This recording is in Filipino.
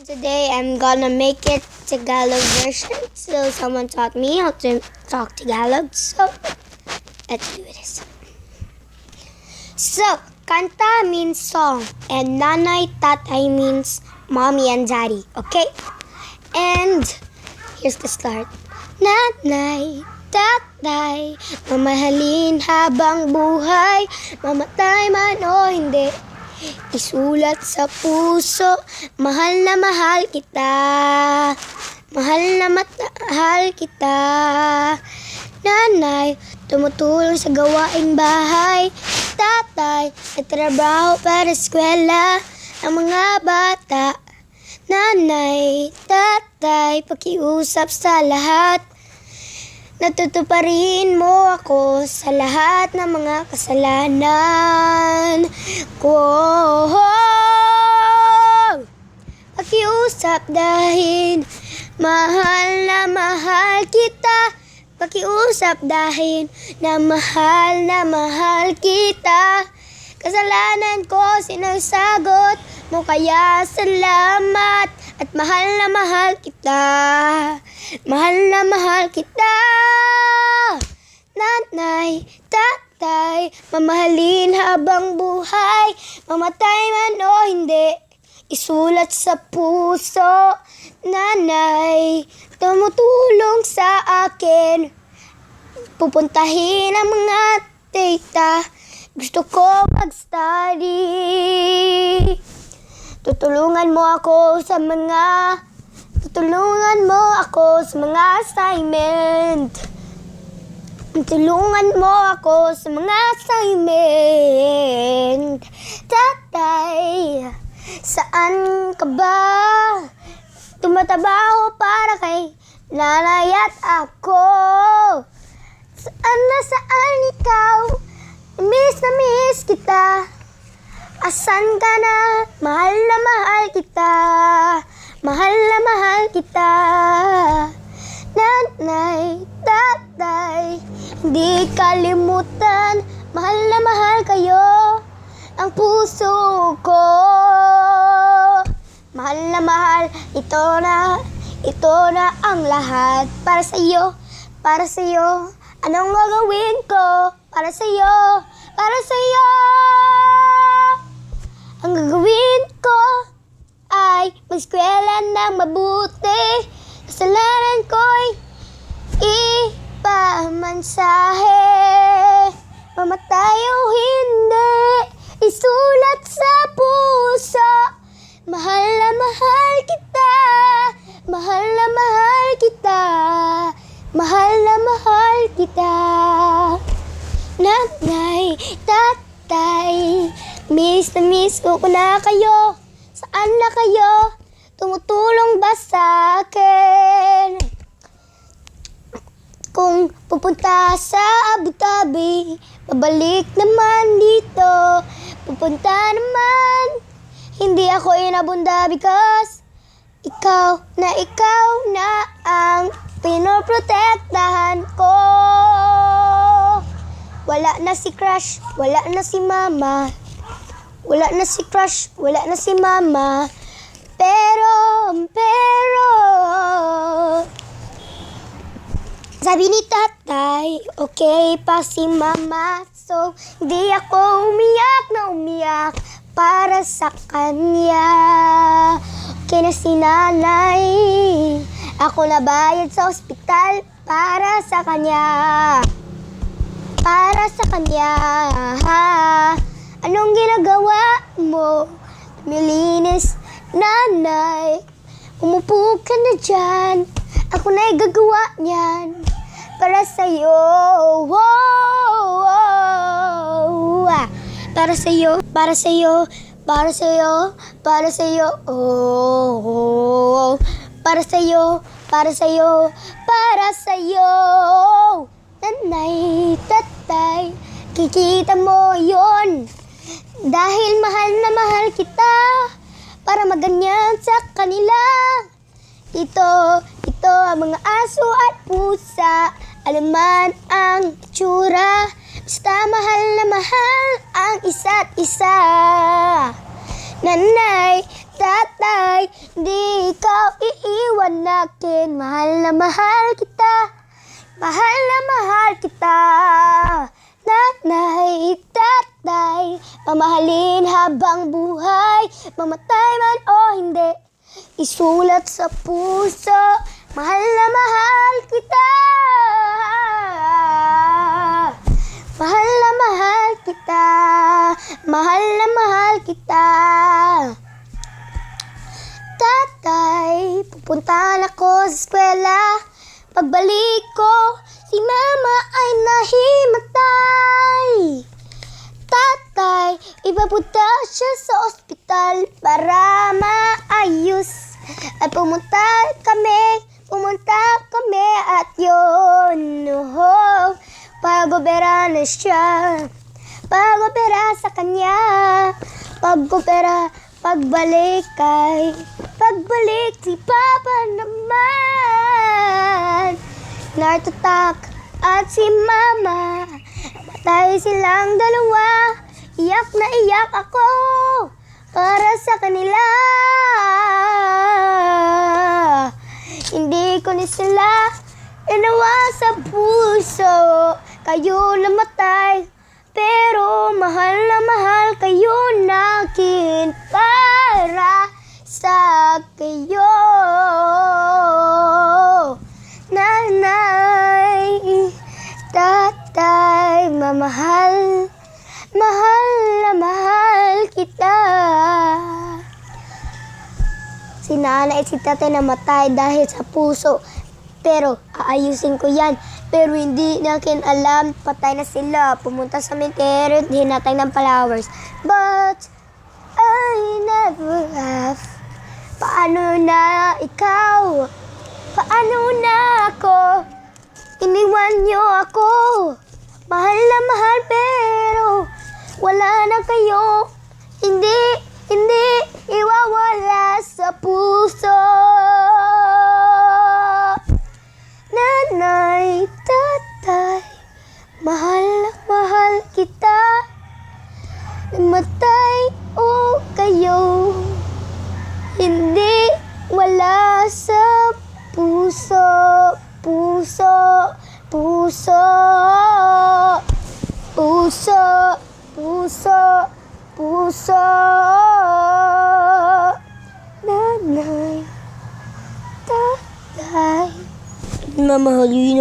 Today I'm gonna make it Tagalog version. So someone taught me how to talk Tagalog. So let's do this. So kanta means song, and nanay tatay means mommy and daddy. Okay? And here's the start. Nanay, tatay, mamahalin habang buhay, mamatay man o hindi. Isulat sa puso, mahal na mahal kita. Mahal na mahal kita. Nanay, tumutulong sa gawaing bahay. Tatay, nagtrabaho para sa eskwela ang mga bata. Nanay, tatay, pakiusap sa lahat. Natutuparin mo ako sa lahat ng mga kasalanan ko. Pakiusap dahil mahal na mahal kita. Pakiusap dahil na mahal kita. Kasalanan ko sinasagot mo, kaya salamat. At mahal na mahal kita. Mahal na mahal kita. Nanay, tatay, mamahalin habang buhay, mamatay man o hindi, isulat sa puso. Nanay, tumutulong sa akin, pupuntahin ang mga tita. Gusto ko mag-study. Tutulungan mo ako sa mga assignment. Tulungan mo ako sa mga assignment. Tatay, saan ka ba? Tumatabaho para kay nanay at ako. Saan ikaw? Miss na miss kita. Asan ka na? Mahal na mahal kita. Mahal na mahal kita. Nanay, tatay, hindi kalimutan. Mahal na mahal kayo. Ang puso ko. Mahal na mahal. Ito na ang lahat. Para sa iyo. Para sa iyo. Anong gagawin ko? Para sa iyo. Para sa iyo. Ang gagawin ko ay mag-eskwela ng mabuti. Kasalanan ko'y ipamansahe. Mamatay o hindi, isulat sa puso. Mahal na mahal kita. Mahal na mahal kita. Mahal na mahal kita. Nanay, tatay, miss na miss ko na kayo. Saan na kayo? Tumutulong ba sa akin? Kung pupunta sa Abu Dhabi, pabalik naman dito. Pupunta naman. Hindi ako inabunda because ikaw na ang pinoprotektahan ko. Wala na si crush, wala na si mama. Wala na si crush, wala na si mama. Pero, sabi ni tatay, okay pa si mama. So, hindi ako umiyak para sa kanya. Okay na si nanay. Ako na bayad sa ospital para sa kanya. Para sa kanya. Anong ginagawa mo? Milinis, nanay. Umupo ka na dyan. Ako na'y gagawa niyan. Para sa'yo. Para sa'yo. Para sa'yo. Para sa'yo. Para sa'yo. Para sa'yo. Para sa'yo. Para sa'yo. Nanay, tatay, kikita mo yon. Dahil mahal na mahal kita, para maganyan sa kanila. Ito ang mga aso at pusa, alaman ang itsura. Basta mahal na mahal ang isa't isa. Nanay, tatay, di ikaw iiwan akin. Mahal na mahal kita, mahal na mahal kita. Nanay, tatay, mamahalin habang buhay, mamatay man o hindi, isulat sa puso, mahal na mahal kita. Mahal na mahal kita, mahal na mahal kita. Tatay, pupuntahan ako sa eskwela. Pagbalik ko, si mama ay nahimatay. Tatay, ipapunta siya sa ospital para maayos. At pumunta kami at yun, pag-opera na siya. Pag-opera sa kanya, pag-opera, pagbalik si Papa naman. Nartatak at si Mama, matay silang dalawa. Iyak na iyak ako para sa kanila. Hindi ko ni sila inawa sa puso. Kayo namatay, pero mahal na mahal kayo nakin para sa kayo. Nanay, tatay, mamahal, mahal na mahal kita. Si nanay at si tatay namatay dahil sa puso. Pero aayusin ko yan. Pero hindi nakin alam, patay na sila. Pumunta sa cemetery, hinatay ng flowers. But I never have. Paano na ikaw? Paano na ako? Iniwan niyo ako. Mahal na mahal pero wala na kayo. Hindi iwawala sa puso. Nanay, tatay, mahal na mahal kita. Namatay o kayo, hindi wala sa puso, puso, puso, puso, puso, puso. Nanay, tatay, mamahalin na